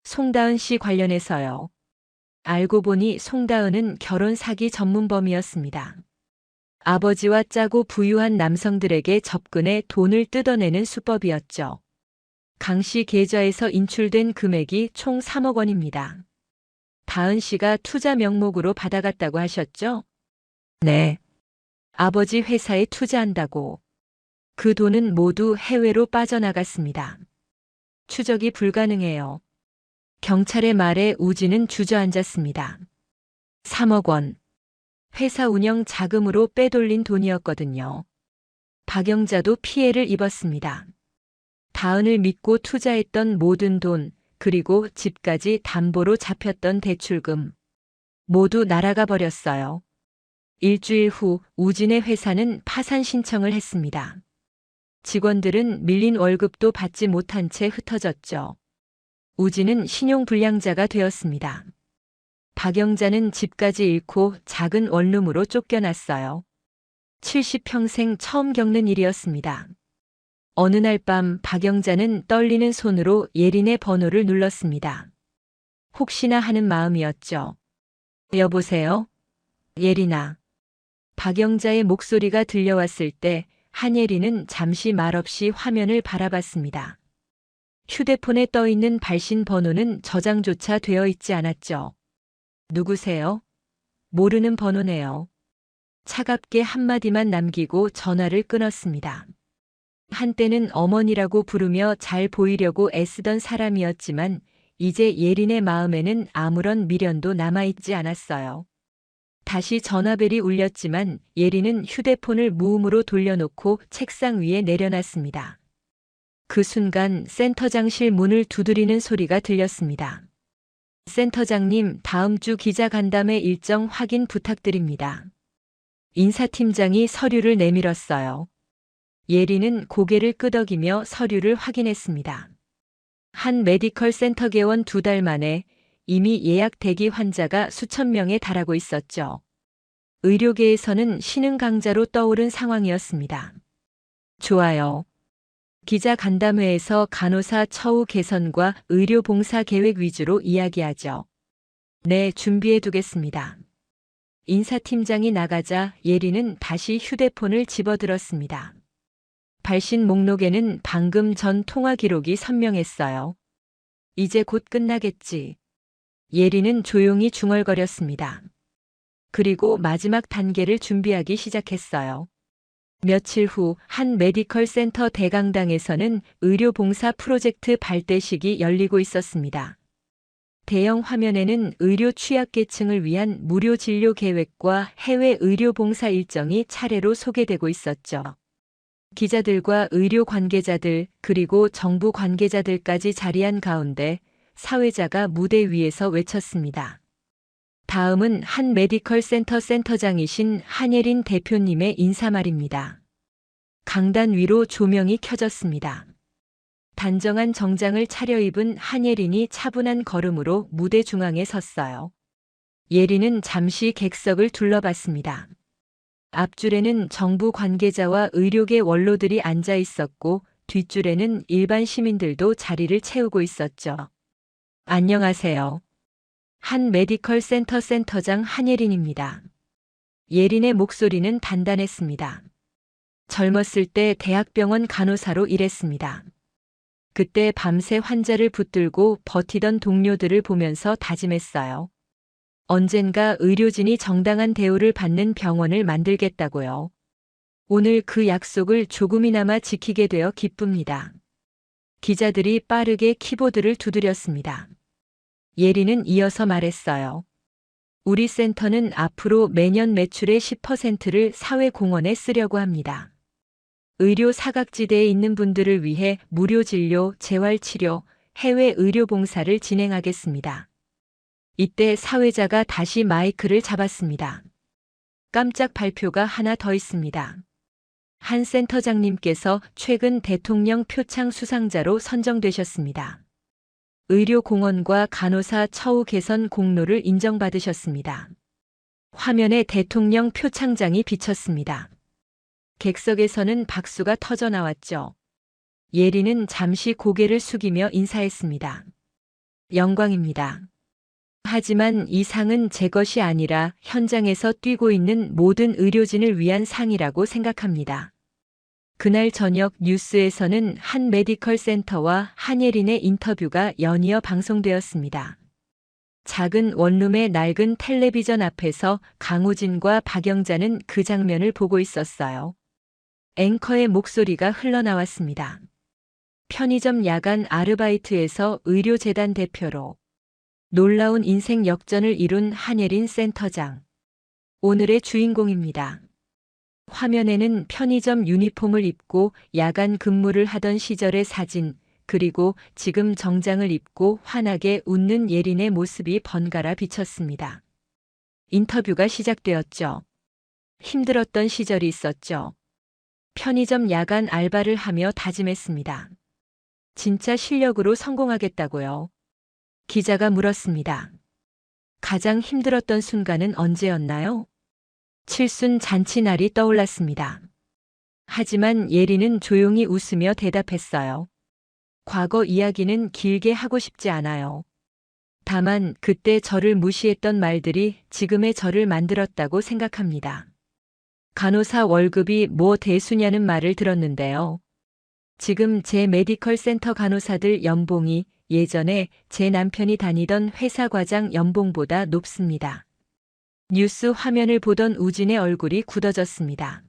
송다은 씨 관련해서요. 알고 보니 송다은은 결혼 사기 전문범이었습니다. 아버지와 짜고 부유한 남성들에게 접근해 돈을 뜯어내는 수법이었죠. 강 씨 계좌에서 인출된 금액이 총 3억 원입니다. 다은 씨가 투자 명목으로 받아갔다고 하셨죠? 네. 아버지 회사에 투자한다고. 그 돈은 모두 해외로 빠져나갔습니다. 추적이 불가능해요. 경찰의 말에 우진은 주저앉았습니다. 3억 원. 회사 운영 자금으로 빼돌린 돈이었거든요. 박영자도 피해를 입었습니다. 다은을 믿고 투자했던 모든 돈, 그리고 집까지 담보로 잡혔던 대출금. 모두 날아가 버렸어요. 일주일 후 우진의 회사는 파산 신청을 했습니다. 직원들은 밀린 월급도 받지 못한 채 흩어졌죠. 우진은 신용불량자가 되었습니다. 박영자는 집까지 잃고 작은 원룸으로 쫓겨났어요. 70평생 처음 겪는 일이었습니다. 어느 날 밤 박영자는 떨리는 손으로 예린의 번호를 눌렀습니다. 혹시나 하는 마음이었죠. 여보세요? 예린아. 박영자의 목소리가 들려왔을 때 한예린은 잠시 말없이 화면을 바라봤습니다. 휴대폰에 떠있는 발신 번호는 저장조차 되어 있지 않았죠. 누구세요? 모르는 번호네요. 차갑게 한마디만 남기고 전화를 끊었습니다. 한때는 어머니라고 부르며 잘 보이려고 애쓰던 사람이었지만 이제 예린의 마음에는 아무런 미련도 남아있지 않았어요. 다시 전화벨이 울렸지만 예린은 휴대폰을 무음으로 돌려놓고 책상 위에 내려놨습니다. 그 순간 센터장실 문을 두드리는 소리가 들렸습니다. 센터장님, 다음 주 기자 간담회 일정 확인 부탁드립니다. 인사팀장이 서류를 내밀었어요. 예리는 고개를 끄덕이며 서류를 확인했습니다. 한 메디컬 센터 개원 2달 만에 이미 예약 대기 환자가 수천 명에 달하고 있었죠. 의료계에서는 신흥 강자로 떠오른 상황이었습니다. 좋아요. 기자 간담회에서 간호사 처우 개선과 의료 봉사 계획 위주로 이야기하죠. 네, 준비해 두겠습니다. 인사팀장이 나가자 예리는 다시 휴대폰을 집어들었습니다. 발신 목록에는 방금 전 통화 기록이 선명했어요. 이제 곧 끝나겠지. 예리는 조용히 중얼거렸습니다. 그리고 마지막 단계를 준비하기 시작했어요. 며칠 후 한 메디컬 센터 대강당에서는 의료봉사 프로젝트 발대식이 열리고 있었습니다. 대형 화면에는 의료 취약계층을 위한 무료 진료 계획과 해외 의료봉사 일정이 차례로 소개되고 있었죠. 기자들과 의료 관계자들 그리고 정부 관계자들까지 자리한 가운데 사회자가 무대 위에서 외쳤습니다. 다음은 한 메디컬 센터 센터장이신 한예린 대표님의 인사말입니다. 강단 위로 조명이 켜졌습니다. 단정한 정장을 차려입은 한예린이 차분한 걸음으로 무대 중앙에 섰어요. 예린은 잠시 객석을 둘러봤습니다. 앞줄에는 정부 관계자와 의료계 원로들이 앉아 있었고 뒷줄에는 일반 시민들도 자리를 채우고 있었죠. 안녕하세요. 한 메디컬 센터 센터장 한예린입니다. 예린의 목소리는 단단했습니다. 젊었을 때 대학병원 간호사로 일했습니다. 그때 밤새 환자를 붙들고 버티던 동료들을 보면서 다짐했어요. 언젠가 의료진이 정당한 대우를 받는 병원을 만들겠다고요. 오늘 그 약속을 조금이나마 지키게 되어 기쁩니다. 기자들이 빠르게 키보드를 두드렸습니다. 예리는 이어서 말했어요. 우리 센터는 앞으로 매년 매출의 10%를 사회공헌에 쓰려고 합니다. 의료 사각지대에 있는 분들을 위해 무료 진료, 재활치료, 해외 의료 봉사를 진행하겠습니다. 이때 사회자가 다시 마이크를 잡았습니다. 깜짝 발표가 하나 더 있습니다. 한 센터장님께서 최근 대통령 표창 수상자로 선정되셨습니다. 의료 공헌과 간호사 처우 개선 공로를 인정받으셨습니다. 화면에 대통령 표창장이 비쳤습니다. 객석에서는 박수가 터져 나왔죠. 예리는 잠시 고개를 숙이며 인사했습니다. 영광입니다. 하지만 이 상은 제 것이 아니라 현장에서 뛰고 있는 모든 의료진을 위한 상이라고 생각합니다. 그날 저녁 뉴스에서는 한 메디컬 센터와 한예린의 인터뷰가 연이어 방송되었습니다. 작은 원룸의 낡은 텔레비전 앞에서 강우진과 박영자는 그 장면을 보고 있었어요. 앵커의 목소리가 흘러나왔습니다. 편의점 야간 아르바이트에서 의료재단 대표로 놀라운 인생 역전을 이룬 한예린 센터장. 오늘의 주인공입니다. 화면에는 편의점 유니폼을 입고 야간 근무를 하던 시절의 사진, 그리고 지금 정장을 입고 환하게 웃는 예린의 모습이 번갈아 비쳤습니다. 인터뷰가 시작되었죠. 힘들었던 시절이 있었죠. 편의점 야간 알바를 하며 다짐했습니다. 진짜 실력으로 성공하겠다고요. 기자가 물었습니다. 가장 힘들었던 순간은 언제였나요? 칠순 잔치날이 떠올랐습니다. 하지만 예리는 조용히 웃으며 대답했어요. 과거 이야기는 길게 하고 싶지 않아요. 다만 그때 저를 무시했던 말들이 지금의 저를 만들었다고 생각합니다. 간호사 월급이 뭐 대수냐는 말을 들었는데요. 지금 제 메디컬 센터 간호사들 연봉이 예전에 제 남편이 다니던 회사 과장 연봉보다 높습니다. 뉴스 화면을 보던 우진의 얼굴이 굳어졌습니다.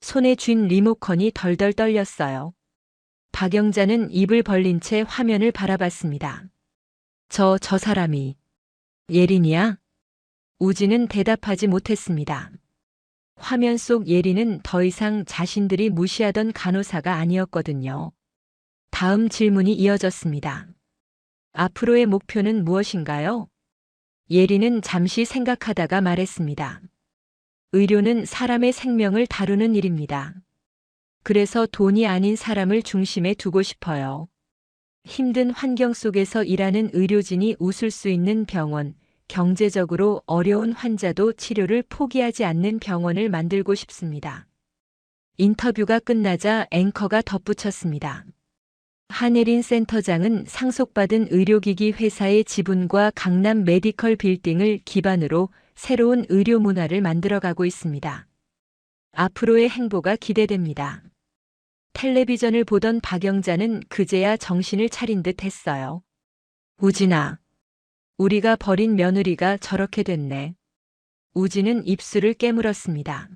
손에 쥔 리모컨이 덜덜 떨렸어요. 박영자는 입을 벌린 채 화면을 바라봤습니다. 저 사람이 예린이야? 우진은 대답하지 못했습니다. 화면 속 예린은 더 이상 자신들이 무시하던 간호사가 아니었거든요. 다음 질문이 이어졌습니다. 앞으로의 목표는 무엇인가요? 예리는 잠시 생각하다가 말했습니다. 의료는 사람의 생명을 다루는 일입니다. 그래서 돈이 아닌 사람을 중심에 두고 싶어요. 힘든 환경 속에서 일하는 의료진이 웃을 수 있는 병원, 경제적으로 어려운 환자도 치료를 포기하지 않는 병원을 만들고 싶습니다. 인터뷰가 끝나자 앵커가 덧붙였습니다. 한예린 센터장은 상속받은 의료기기 회사의 지분과 강남 메디컬 빌딩을 기반으로 새로운 의료 문화를 만들어가고 있습니다. 앞으로의 행보가 기대됩니다. 텔레비전을 보던 박영자는 그제야 정신을 차린 듯 했어요. 우진아, 우리가 버린 며느리가 저렇게 됐네. 우진은 입술을 깨물었습니다.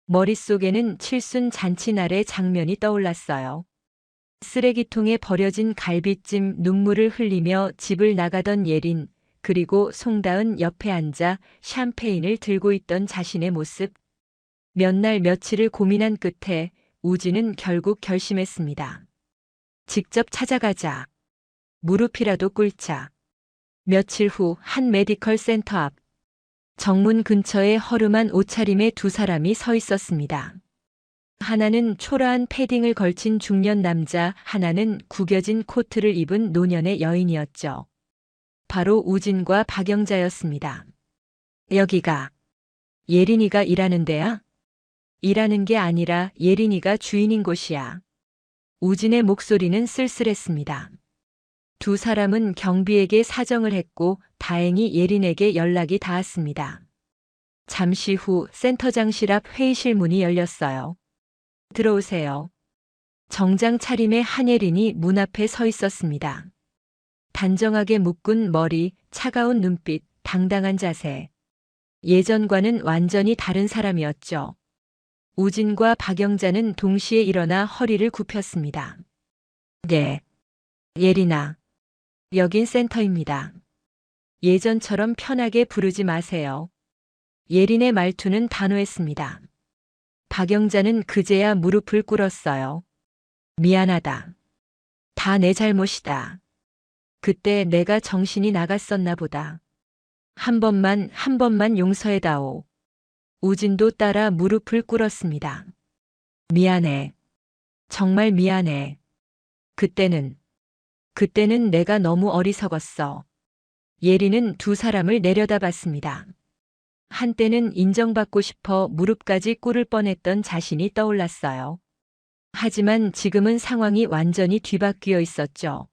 머릿속에는 칠순 잔치날의 장면이 떠올랐어요. 쓰레기통에 버려진 갈비찜 눈물을 흘리며 집을 나가던 예린, 그리고 송다은 옆에 앉아 샴페인을 들고 있던 자신의 모습. 몇 날 며칠을 고민한 끝에 우진은 결국 결심했습니다. 직접 찾아가자. 무릎이라도 꿇자. 며칠 후 한 메디컬 센터 앞. 정문 근처에 허름한 옷차림의 두 사람이 서 있었습니다. 하나는 초라한 패딩을 걸친 중년 남자, 하나는 구겨진 코트를 입은 노년의 여인이었죠. 바로 우진과 박영자였습니다. 여기가 예린이가 일하는 데야? 일하는 게 아니라 예린이가 주인인 곳이야. 우진의 목소리는 쓸쓸했습니다. 두 사람은 경비에게 사정을 했고 다행히 예린에게 연락이 닿았습니다. 잠시 후 센터장실 앞 회의실 문이 열렸어요. 들어오세요. 정장 차림의 한예린이 문 앞에 서 있었습니다. 단정하게 묶은 머리, 차가운 눈빛, 당당한 자세. 예전과는 완전히 다른 사람이었죠. 우진과 박영자는 동시에 일어나 허리를 굽혔습니다. 네. 예린아. 여긴 센터입니다. 예전처럼 편하게 부르지 마세요. 예린의 말투는 단호했습니다. 박영자는 그제야 무릎을 꿇었어요. 미안하다. 다 내 잘못이다. 그때 내가 정신이 나갔었나 보다. 한 번만 용서해다오. 우진도 따라 무릎을 꿇었습니다. 미안해. 정말 미안해. 그때는 내가 너무 어리석었어. 예리는 두 사람을 내려다봤습니다. 한때는 인정받고 싶어 무릎까지 꿇을 뻔했던 자신이 떠올랐어요. 하지만 지금은 상황이 완전히 뒤바뀌어 있었죠.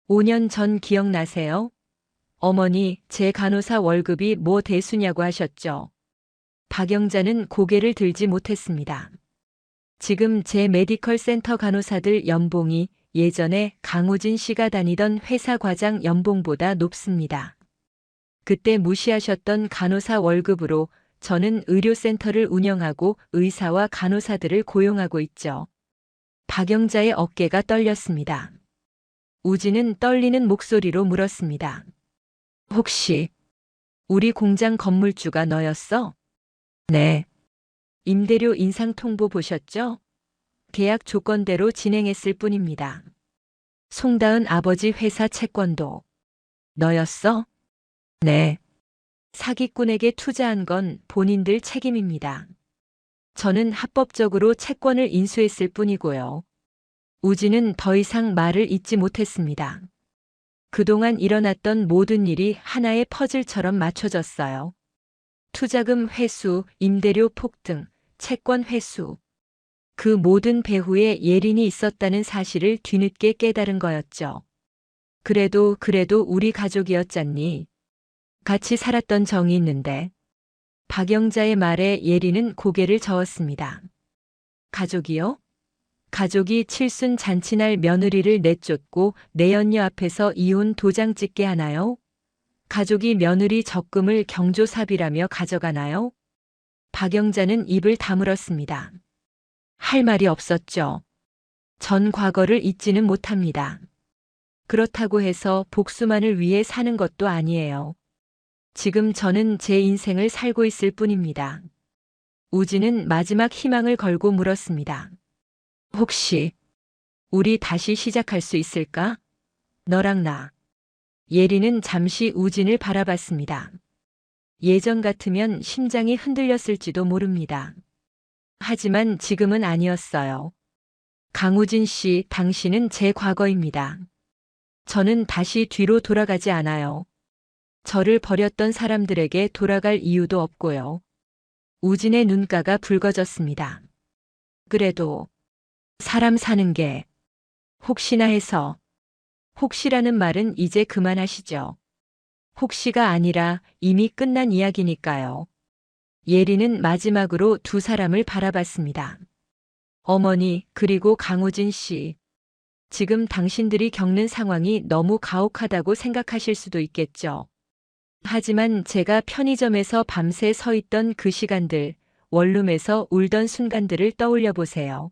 5년 전 기억나세요? 어머니, 제 간호사 월급이 뭐 대수냐고 하셨죠. 박영자는 고개를 들지 못했습니다. 지금 제 메디컬 센터 간호사들 연봉이 예전에 강우진 씨가 다니던 회사 과장 연봉보다 높습니다. 그때 무시하셨던 간호사 월급으로 저는 의료센터를 운영하고 의사와 간호사들을 고용하고 있죠. 박영자의 어깨가 떨렸습니다. 우진은 떨리는 목소리로 물었습니다. 혹시 우리 공장 건물주가 너였어? 네. 임대료 인상 통보 보셨죠? 계약 조건대로 진행했을 뿐입니다. 송다은 아버지 회사 채권도 너였어? 네. 사기꾼에게 투자한 건 본인들 책임입니다. 저는 합법적으로 채권을 인수했을 뿐이고요. 우진은 더 이상 말을 잇지 못했습니다. 그동안 일어났던 모든 일이 하나의 퍼즐처럼 맞춰졌어요. 투자금 회수, 임대료 폭등, 채권 회수. 그 모든 배후에 예린이 있었다는 사실을 뒤늦게 깨달은 거였죠. 그래도 우리 가족이었잖니. 같이 살았던 정이 있는데. 박영자의 말에 예린은 고개를 저었습니다. 가족이요? 가족이 칠순 잔치날 며느리를 내쫓고 내연녀 앞에서 이혼 도장 찍게 하나요? 가족이 며느리 적금을 경조사비라며 가져가나요? 박영자는 입을 다물었습니다. 할 말이 없었죠. 전 과거를 잊지는 못합니다. 그렇다고 해서 복수만을 위해 사는 것도 아니에요. 지금 저는 제 인생을 살고 있을 뿐입니다. 우진은 마지막 희망을 걸고 물었습니다. 혹시 우리 다시 시작할 수 있을까? 너랑 나. 예리는 잠시 우진을 바라봤습니다. 예전 같으면 심장이 흔들렸을지도 모릅니다. 하지만 지금은 아니었어요. 강우진 씨, 당신은 제 과거입니다. 저는 다시 뒤로 돌아가지 않아요. 저를 버렸던 사람들에게 돌아갈 이유도 없고요. 우진의 눈가가 붉어졌습니다. 그래도 사람 사는 게 혹시나 해서, 혹시라는 말은 이제 그만하시죠. 혹시가 아니라 이미 끝난 이야기니까요. 예리는 마지막으로 두 사람을 바라봤습니다. 어머니, 그리고 강우진 씨. 지금 당신들이 겪는 상황이 너무 가혹하다고 생각하실 수도 있겠죠. 하지만 제가 편의점에서 밤새 서 있던 그 시간들, 원룸에서 울던 순간들을 떠올려 보세요.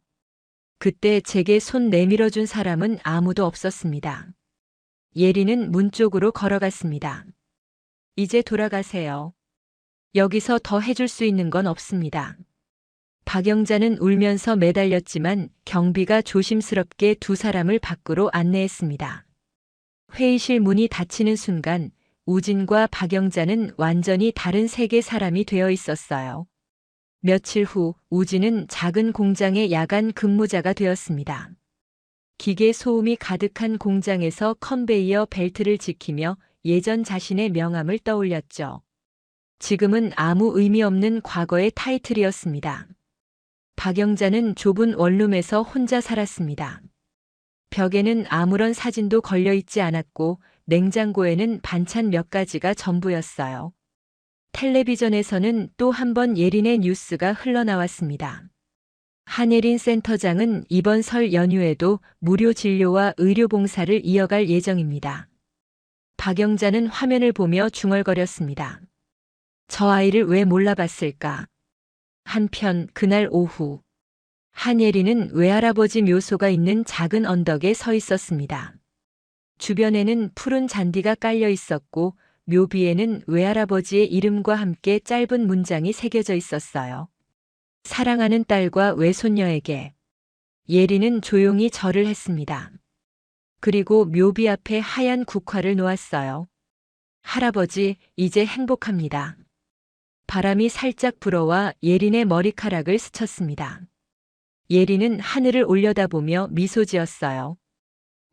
그때 제게 손 내밀어 준 사람은 아무도 없었습니다. 예리는 문 쪽으로 걸어갔습니다. 이제 돌아가세요. 여기서 더 해줄 수 있는 건 없습니다. 박영자는 울면서 매달렸지만 경비가 조심스럽게 두 사람을 밖으로 안내했습니다. 회의실 문이 닫히는 순간 우진과 박영자는 완전히 다른 세계 사람이 되어 있었어요. 며칠 후 우진은 작은 공장의 야간 근무자가 되었습니다. 기계 소음이 가득한 공장에서 컨베이어 벨트를 지키며 예전 자신의 명함을 떠올렸죠. 지금은 아무 의미 없는 과거의 타이틀이었습니다. 박영자는 좁은 원룸에서 혼자 살았습니다. 벽에는 아무런 사진도 걸려 있지 않았고 냉장고에는 반찬 몇 가지가 전부였어요. 텔레비전에서는 또 한 번 예린의 뉴스가 흘러나왔습니다. 한예린 센터장은 이번 설 연휴에도 무료 진료와 의료 봉사를 이어갈 예정입니다. 박영자는 화면을 보며 중얼거렸습니다. 저 아이를 왜 몰라봤을까? 한편 그날 오후 한예린은 외할아버지 묘소가 있는 작은 언덕에 서 있었습니다. 주변에는 푸른 잔디가 깔려 있었고 묘비에는 외할아버지의 이름과 함께 짧은 문장이 새겨져 있었어요. 사랑하는 딸과 외손녀에게. 예린은 조용히 절을 했습니다. 그리고 묘비 앞에 하얀 국화를 놓았어요. 할아버지, 이제 행복합니다. 바람이 살짝 불어와 예린의 머리카락을 스쳤습니다. 예린은 하늘을 올려다보며 미소 지었어요.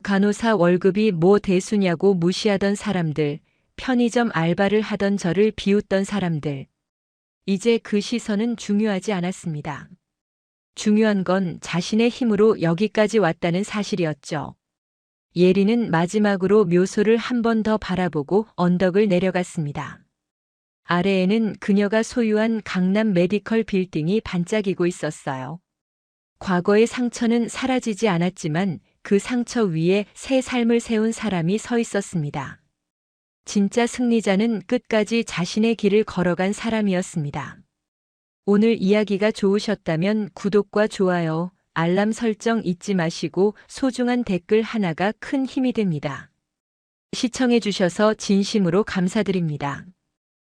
간호사 월급이 뭐 대수냐고 무시하던 사람들, 편의점 알바를 하던 저를 비웃던 사람들. 이제 그 시선은 중요하지 않았습니다. 중요한 건 자신의 힘으로 여기까지 왔다는 사실이었죠. 예린은 마지막으로 묘소를 한 번 더 바라보고 언덕을 내려갔습니다. 아래에는 그녀가 소유한 강남 메디컬 빌딩이 반짝이고 있었어요. 과거의 상처는 사라지지 않았지만 그 상처 위에 새 삶을 세운 사람이 서 있었습니다. 진짜 승리자는 끝까지 자신의 길을 걸어간 사람이었습니다. 오늘 이야기가 좋으셨다면 구독과 좋아요, 알람 설정 잊지 마시고 소중한 댓글 하나가 큰 힘이 됩니다. 시청해 주셔서 진심으로 감사드립니다.